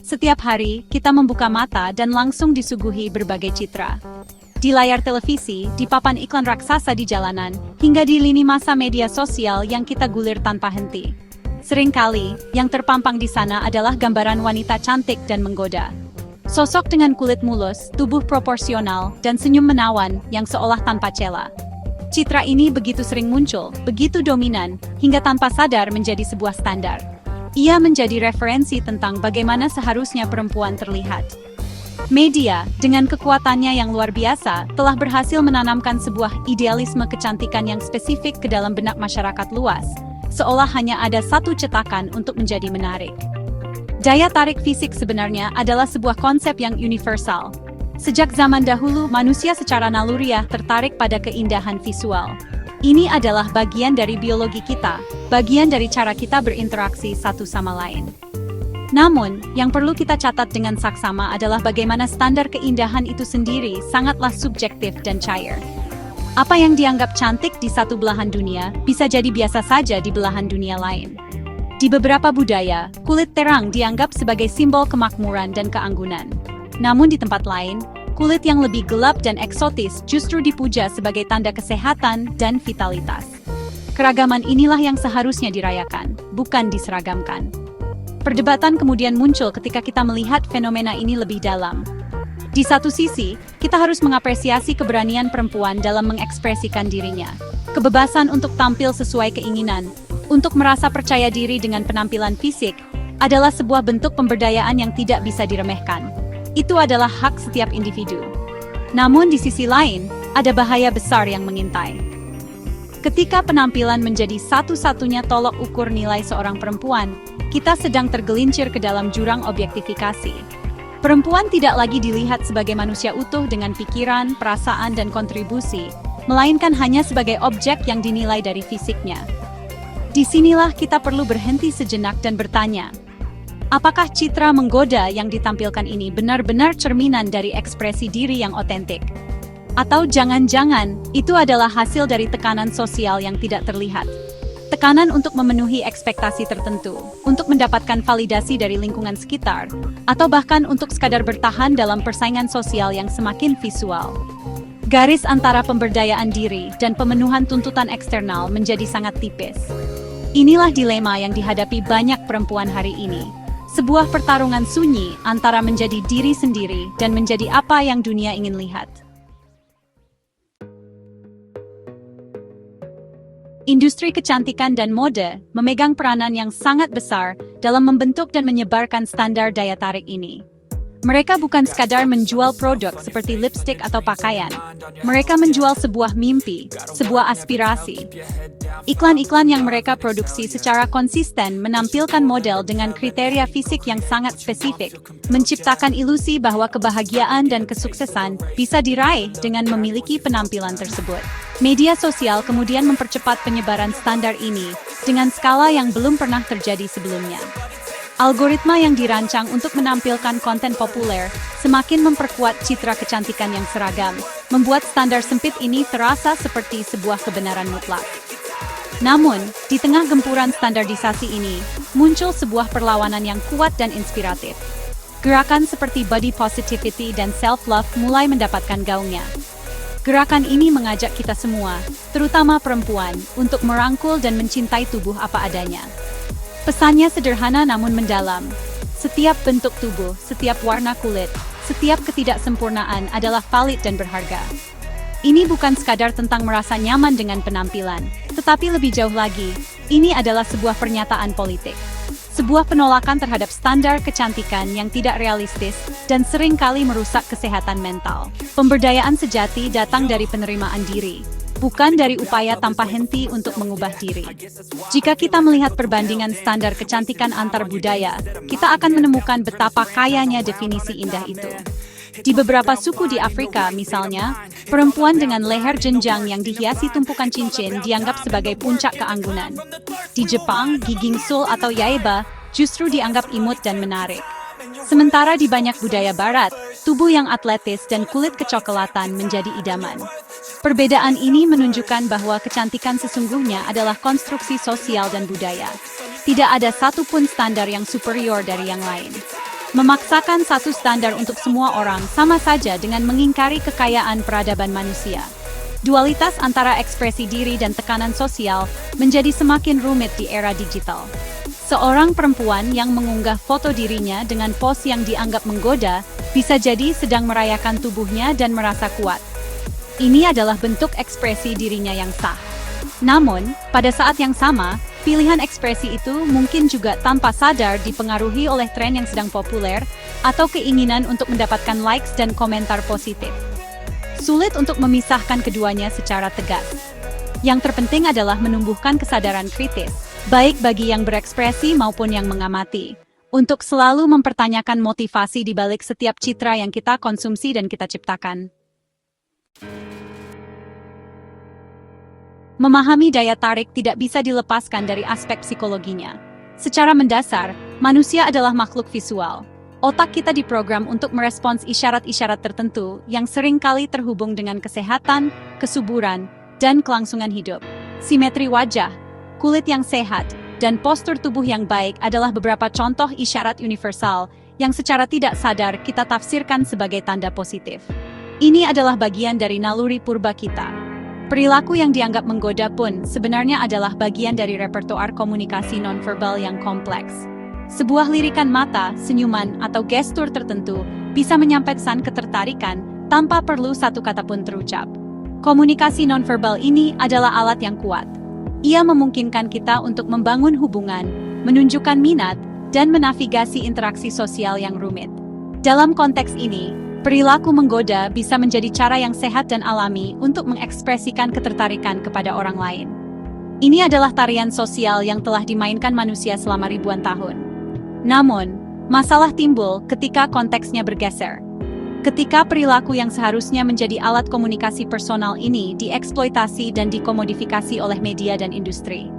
Setiap hari, kita membuka mata dan langsung disuguhi berbagai citra. Di layar televisi, di papan iklan raksasa di jalanan, hingga di lini masa media sosial yang kita gulir tanpa henti. Seringkali, yang terpampang di sana adalah gambaran wanita cantik dan menggoda. Sosok dengan kulit mulus, tubuh proporsional, dan senyum menawan yang seolah tanpa cela. Citra ini begitu sering muncul, begitu dominan, hingga tanpa sadar menjadi sebuah standar. Ia menjadi referensi tentang bagaimana seharusnya perempuan terlihat. Media, dengan kekuatannya yang luar biasa, telah berhasil menanamkan sebuah idealisme kecantikan yang spesifik ke dalam benak masyarakat luas, seolah hanya ada satu cetakan untuk menjadi menarik. Daya tarik fisik sebenarnya adalah sebuah konsep yang universal. Sejak zaman dahulu, manusia secara naluriah tertarik pada keindahan visual. Ini adalah bagian dari biologi kita, bagian dari cara kita berinteraksi satu sama lain. Namun, yang perlu kita catat dengan saksama adalah bagaimana standar keindahan itu sendiri sangatlah subjektif dan cair. Apa yang dianggap cantik di satu belahan dunia, bisa jadi biasa saja di belahan dunia lain. Di beberapa budaya, kulit terang dianggap sebagai simbol kemakmuran dan keanggunan. Namun di tempat lain, kulit yang lebih gelap dan eksotis justru dipuja sebagai tanda kesehatan dan vitalitas. Keragaman inilah yang seharusnya dirayakan, bukan diseragamkan. Perdebatan kemudian muncul ketika kita melihat fenomena ini lebih dalam. Di satu sisi, kita harus mengapresiasi keberanian perempuan dalam mengekspresikan dirinya. Kebebasan untuk tampil sesuai keinginan, untuk merasa percaya diri dengan penampilan fisik, adalah sebuah bentuk pemberdayaan yang tidak bisa diremehkan. Itu adalah hak setiap individu. Namun di sisi lain, ada bahaya besar yang mengintai. Ketika penampilan menjadi satu-satunya tolok ukur nilai seorang perempuan, kita sedang tergelincir ke dalam jurang objektifikasi. Perempuan tidak lagi dilihat sebagai manusia utuh dengan pikiran, perasaan, dan kontribusi, melainkan hanya sebagai objek yang dinilai dari fisiknya. Disinilah kita perlu berhenti sejenak dan bertanya, apakah citra menggoda yang ditampilkan ini benar-benar cerminan dari ekspresi diri yang otentik? Atau jangan-jangan itu adalah hasil dari tekanan sosial yang tidak terlihat? Tekanan untuk memenuhi ekspektasi tertentu, untuk mendapatkan validasi dari lingkungan sekitar, atau bahkan untuk sekadar bertahan dalam persaingan sosial yang semakin visual. Garis antara pemberdayaan diri dan pemenuhan tuntutan eksternal menjadi sangat tipis. Inilah dilema yang dihadapi banyak perempuan hari ini. Sebuah pertarungan sunyi antara menjadi diri sendiri dan menjadi apa yang dunia ingin lihat. Industri kecantikan dan mode memegang peranan yang sangat besar dalam membentuk dan menyebarkan standar daya tarik ini. Mereka bukan sekadar menjual produk seperti lipstik atau pakaian. Mereka menjual sebuah mimpi, sebuah aspirasi. Iklan-iklan yang mereka produksi secara konsisten menampilkan model dengan kriteria fisik yang sangat spesifik, menciptakan ilusi bahwa kebahagiaan dan kesuksesan bisa diraih dengan memiliki penampilan tersebut. Media sosial kemudian mempercepat penyebaran standar ini dengan skala yang belum pernah terjadi sebelumnya. Algoritma yang dirancang untuk menampilkan konten populer semakin memperkuat citra kecantikan yang seragam, membuat standar sempit ini terasa seperti sebuah kebenaran mutlak. Namun, di tengah gempuran standarisasi ini, muncul sebuah perlawanan yang kuat dan inspiratif. Gerakan seperti body positivity dan self-love mulai mendapatkan gaungnya. Gerakan ini mengajak kita semua, terutama perempuan, untuk merangkul dan mencintai tubuh apa adanya. Pesannya sederhana namun mendalam. Setiap bentuk tubuh, setiap warna kulit, setiap ketidaksempurnaan adalah valid dan berharga. Ini bukan sekadar tentang merasa nyaman dengan penampilan, tetapi lebih jauh lagi, ini adalah sebuah pernyataan politik. Sebuah penolakan terhadap standar kecantikan yang tidak realistis dan seringkali merusak kesehatan mental. Pemberdayaan sejati datang dari penerimaan diri, bukan dari upaya tanpa henti untuk mengubah diri. Jika kita melihat perbandingan standar kecantikan antar budaya, kita akan menemukan betapa kayanya definisi indah itu. Di beberapa suku di Afrika, misalnya, perempuan dengan leher jenjang yang dihiasi tumpukan cincin dianggap sebagai puncak keanggunan. Di Jepang, gigi ngsul atau yaeba justru dianggap imut dan menarik. Sementara di banyak budaya barat, tubuh yang atletis dan kulit kecoklatan menjadi idaman. Perbedaan ini menunjukkan bahwa kecantikan sesungguhnya adalah konstruksi sosial dan budaya. Tidak ada satupun standar yang superior dari yang lain. Memaksakan satu standar untuk semua orang sama saja dengan mengingkari kekayaan peradaban manusia. Dualitas antara ekspresi diri dan tekanan sosial menjadi semakin rumit di era digital. Seorang perempuan yang mengunggah foto dirinya dengan pose yang dianggap menggoda bisa jadi sedang merayakan tubuhnya dan merasa kuat. Ini adalah bentuk ekspresi dirinya yang sah. Namun, pada saat yang sama, pilihan ekspresi itu mungkin juga tanpa sadar dipengaruhi oleh tren yang sedang populer atau keinginan untuk mendapatkan likes dan komentar positif. Sulit untuk memisahkan keduanya secara tegas. Yang terpenting adalah menumbuhkan kesadaran kritis, baik bagi yang berekspresi maupun yang mengamati, untuk selalu mempertanyakan motivasi di balik setiap citra yang kita konsumsi dan kita ciptakan. Memahami daya tarik tidak bisa dilepaskan dari aspek psikologinya. Secara mendasar, manusia adalah makhluk visual. Otak kita diprogram untuk merespons isyarat-isyarat tertentu yang sering kali terhubung dengan kesehatan, kesuburan, dan kelangsungan hidup. Simetri wajah, kulit yang sehat, dan postur tubuh yang baik adalah beberapa contoh isyarat universal yang secara tidak sadar kita tafsirkan sebagai tanda positif. Ini adalah bagian dari naluri purba kita. Perilaku yang dianggap menggoda pun sebenarnya adalah bagian dari repertoar komunikasi nonverbal yang kompleks. Sebuah lirikan mata, senyuman, atau gestur tertentu bisa menyampaikan ketertarikan tanpa perlu satu kata pun terucap. Komunikasi nonverbal ini adalah alat yang kuat. Ia memungkinkan kita untuk membangun hubungan, menunjukkan minat, dan menavigasi interaksi sosial yang rumit. Dalam konteks ini, perilaku menggoda bisa menjadi cara yang sehat dan alami untuk mengekspresikan ketertarikan kepada orang lain. Ini adalah tarian sosial yang telah dimainkan manusia selama ribuan tahun. Namun, masalah timbul ketika konteksnya bergeser. Ketika perilaku yang seharusnya menjadi alat komunikasi personal ini dieksploitasi dan dikomodifikasi oleh media dan industri.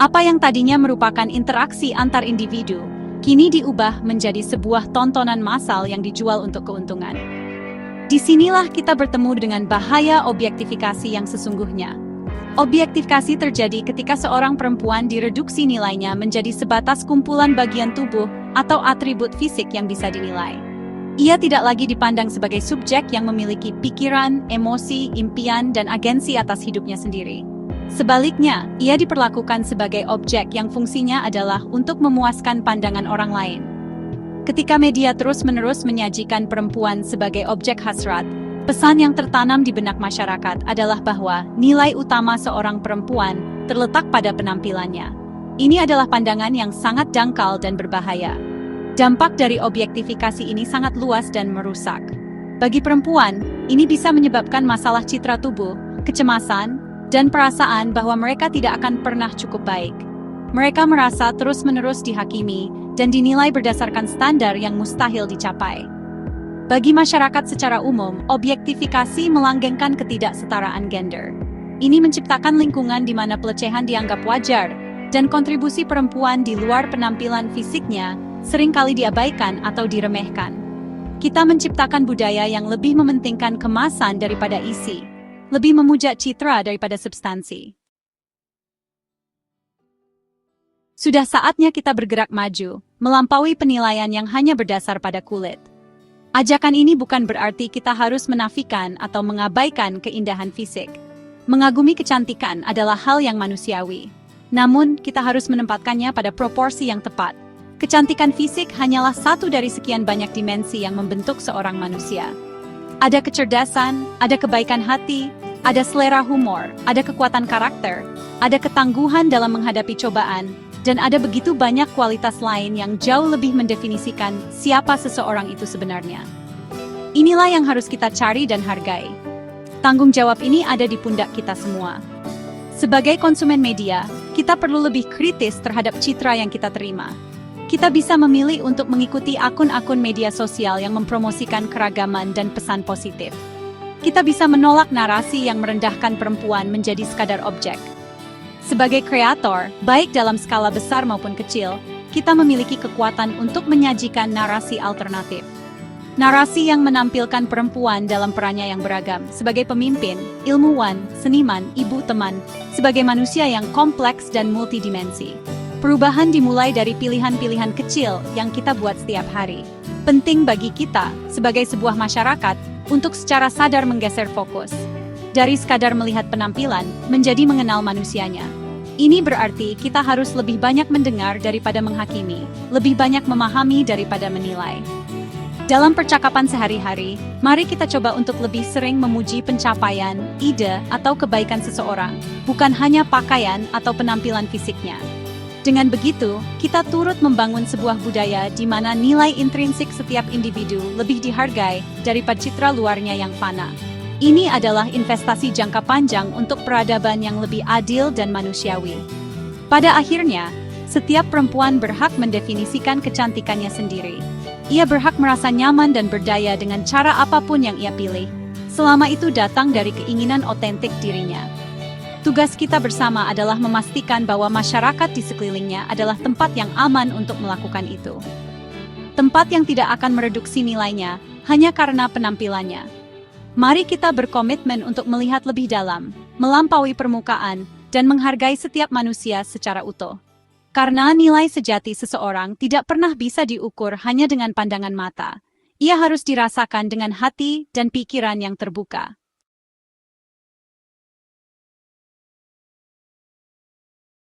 Apa yang tadinya merupakan interaksi antar individu, kini diubah menjadi sebuah tontonan massal yang dijual untuk keuntungan. Disinilah kita bertemu dengan bahaya objektifikasi yang sesungguhnya. Objektifikasi terjadi ketika seorang perempuan direduksi nilainya menjadi sebatas kumpulan bagian tubuh atau atribut fisik yang bisa dinilai. Ia tidak lagi dipandang sebagai subjek yang memiliki pikiran, emosi, impian, dan agensi atas hidupnya sendiri. Sebaliknya, ia diperlakukan sebagai objek yang fungsinya adalah untuk memuaskan pandangan orang lain. Ketika media terus-menerus menyajikan perempuan sebagai objek hasrat, pesan yang tertanam di benak masyarakat adalah bahwa nilai utama seorang perempuan terletak pada penampilannya. Ini adalah pandangan yang sangat dangkal dan berbahaya. Dampak dari objektifikasi ini sangat luas dan merusak. Bagi perempuan, ini bisa menyebabkan masalah citra tubuh, kecemasan, dan perasaan bahwa mereka tidak akan pernah cukup baik. Mereka merasa terus-menerus dihakimi dan dinilai berdasarkan standar yang mustahil dicapai. Bagi masyarakat secara umum, objektifikasi melanggengkan ketidaksetaraan gender. Ini menciptakan lingkungan di mana pelecehan dianggap wajar, dan kontribusi perempuan di luar penampilan fisiknya seringkali diabaikan atau diremehkan. Kita menciptakan budaya yang lebih mementingkan kemasan daripada isi, lebih memuja citra daripada substansi. Sudah saatnya kita bergerak maju, melampaui penilaian yang hanya berdasar pada kulit. Ajakan ini bukan berarti kita harus menafikan atau mengabaikan keindahan fisik. Mengagumi kecantikan adalah hal yang manusiawi. Namun, kita harus menempatkannya pada proporsi yang tepat. Kecantikan fisik hanyalah satu dari sekian banyak dimensi yang membentuk seorang manusia. Ada kecerdasan, ada kebaikan hati, ada selera humor, ada kekuatan karakter, ada ketangguhan dalam menghadapi cobaan, dan ada begitu banyak kualitas lain yang jauh lebih mendefinisikan siapa seseorang itu sebenarnya. Inilah yang harus kita cari dan hargai. Tanggung jawab ini ada di pundak kita semua. Sebagai konsumen media, kita perlu lebih kritis terhadap citra yang kita terima. Kita bisa memilih untuk mengikuti akun-akun media sosial yang mempromosikan keragaman dan pesan positif. Kita bisa menolak narasi yang merendahkan perempuan menjadi sekadar objek. Sebagai kreator, baik dalam skala besar maupun kecil, kita memiliki kekuatan untuk menyajikan narasi alternatif. Narasi yang menampilkan perempuan dalam perannya yang beragam, sebagai pemimpin, ilmuwan, seniman, ibu teman, sebagai manusia yang kompleks dan multidimensi. Perubahan dimulai dari pilihan-pilihan kecil yang kita buat setiap hari. Penting bagi kita, sebagai sebuah masyarakat, untuk secara sadar menggeser fokus. Dari sekadar melihat penampilan, menjadi mengenal manusianya. Ini berarti kita harus lebih banyak mendengar daripada menghakimi, lebih banyak memahami daripada menilai. Dalam percakapan sehari-hari, mari kita coba untuk lebih sering memuji pencapaian, ide, atau kebaikan seseorang, bukan hanya pakaian atau penampilan fisiknya. Dengan begitu, kita turut membangun sebuah budaya di mana nilai intrinsik setiap individu lebih dihargai daripada citra luarnya yang fana. Ini adalah investasi jangka panjang untuk peradaban yang lebih adil dan manusiawi. Pada akhirnya, setiap perempuan berhak mendefinisikan kecantikannya sendiri. Ia berhak merasa nyaman dan berdaya dengan cara apapun yang ia pilih, selama itu datang dari keinginan otentik dirinya. Tugas kita bersama adalah memastikan bahwa masyarakat di sekelilingnya adalah tempat yang aman untuk melakukan itu. Tempat yang tidak akan mereduksi nilainya hanya karena penampilannya. Mari kita berkomitmen untuk melihat lebih dalam, melampaui permukaan, dan menghargai setiap manusia secara utuh. Karena nilai sejati seseorang tidak pernah bisa diukur hanya dengan pandangan mata. Ia harus dirasakan dengan hati dan pikiran yang terbuka.